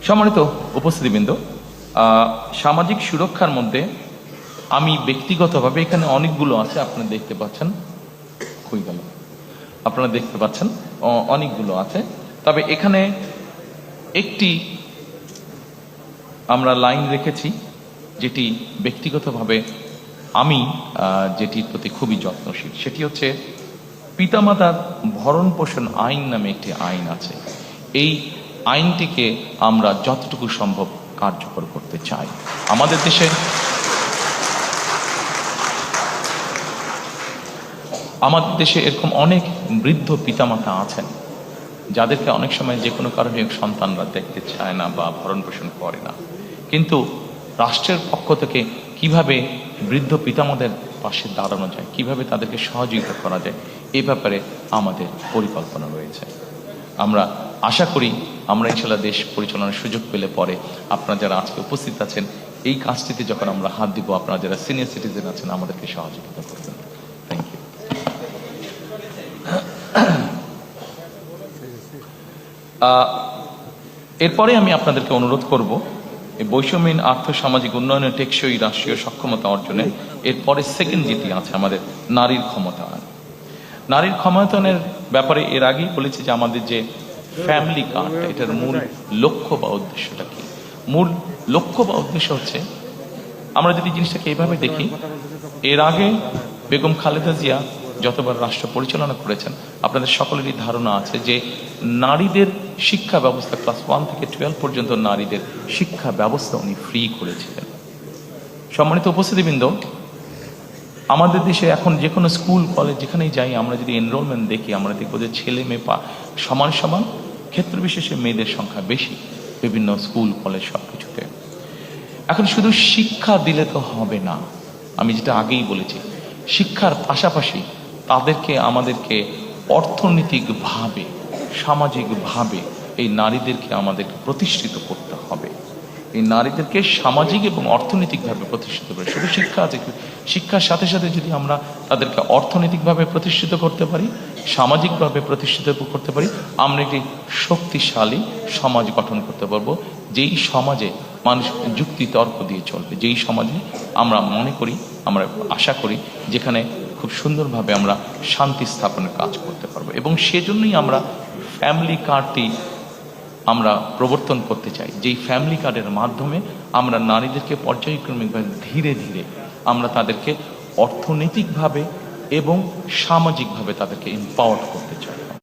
সম্মানিত উপস্থিতিবৃন্দ, সামাজিক সুরক্ষার মধ্যে আমি ব্যক্তিগতভাবে এখানে অনেকগুলো আছে, আপনারা দেখতে পাচ্ছেন, হয়ে গেল, আপনারা দেখতে পাচ্ছেন অনেকগুলো আছে। তবে এখানে একটি আমরা লাইন রেখেছি যেটি ব্যক্তিগতভাবে আমি যেটির প্রতি খুবই যত্নশীল, সেটি হচ্ছে পিতামাতার ভরণ পোষণ আইন নামে একটি আইন আছে। এই আইনটিকে আমরা যতটুকু সম্ভব কার্যকর করতে চাই। আমাদের দেশে এরকম অনেক বৃদ্ধ পিতামাতা আছেন যাদেরকে অনেক সময় যে কোনো কারণে সন্তানরা দেখতে চায় না বা ভরণ পোষণ করে না, কিন্তু রাষ্ট্রের পক্ষ থেকে কিভাবে বৃদ্ধ পিতামাতাদের পাশে দাঁড়ানো যায়, কিভাবে তাদেরকে সহযোগিতা করা যায়, এই ব্যাপারে আমাদের পরিকল্পনা রয়েছে। আমরা আশা করি আমরা ইনশাল্লাহ দেশ পরিচালনার সুযোগ পেলে পরে আপনারা যারা আজকে উপস্থিত আছেন এই কাজটিতে যখন আমরা হাত দিব, আপনারা যারা সিনিয়র সিটিজেন আছেন আমাদেরকে সহযোগিতা করবেন। Thank you. এরপরে আমি আপনাদেরকে অনুরোধ করব এই বৈষম্যহীন আর্থসামাজিক উন্নয়নের টেকসই রাষ্ট্রীয় সক্ষমতা অর্জনে এরপরে সেকেন্ড যেটি আছে আমাদের নারীর ক্ষমতায়ন। নারীর ক্ষমতায়নের ব্যাপারে এর আগেই বলেছি যে আমাদের যে ফ্যামিলি কার্ড, এটার মূল লক্ষ্য বা উদ্দেশ্যটা কি? মূল লক্ষ্য বা উদ্দেশ্য হচ্ছে, আমরা যদি জিনিসটাকে এইভাবে দেখি, এর আগে বেগম খালেদা জিয়া যতবার রাষ্ট্র পরিচালনা করেছেন আপনাদের সকলেরই ধারণা আছে যে নারীদের শিক্ষা ব্যবস্থা ক্লাস 1 থেকে 12 পর্যন্ত নারীদের শিক্ষা ব্যবস্থা উনি ফ্রি করেছিলেন। সম্মানিত উপস্থিতিবৃন্দ, আমাদের দেশে এখন যে কোনো স্কুল কলেজ যেখানেই যাই আমরা যদি এনরোলমেন্ট দেখি, আমরা দেখবো যে ছেলে মেয়ে সমান সমান, ক্ষেত্র বিশেষে মেয়েদের সংখ্যা বেশি বিভিন্ন স্কুল কলেজ সবকিছুতে। এখন শুধু শিক্ষা দিলে তো হবে না, আমি যেটা আগেই বলেছি, শিক্ষার পাশাপাশি তাদেরকে আমাদেরকে অর্থনৈতিকভাবে সামাজিকভাবে এই নারীদেরকে আমাদের প্রতিষ্ঠিত করতে হবে। এই নারীদেরকে সামাজিক এবং অর্থনৈতিকভাবে প্রতিষ্ঠিত করে, শুধু শিক্ষা আছে, শিক্ষার সাথে সাথে যদি আমরা তাদেরকে অর্থনৈতিকভাবে প্রতিষ্ঠিত করতে পারি, সামাজিকভাবে প্রতিষ্ঠিত করতে পারি, আমরা একটি শক্তিশালী সমাজ গঠন করতে পারবো, যেই সমাজে মানুষ যুক্তি তর্ক দিয়ে চলবে, যেই সমাজে আমরা মনে করি, আমরা আশা করি যেখানে খুব সুন্দরভাবে আমরা শান্তি স্থাপনের কাজ করতে পারবো। এবং সেজন্যই আমরা ফ্যামিলি কার্ডটি আমরা প্রবর্তন করতে চাই, যেই ফ্যামিলি কার্ডের মাধ্যমে আমরা নারীদেরকে পর্যায়ক্রমিকভাবে ধীরে ধীরে আমরা তাদেরকে অর্থনৈতিকভাবে এবং সামাজিকভাবে তাদেরকে এম্পাওয়ার করতে চাই।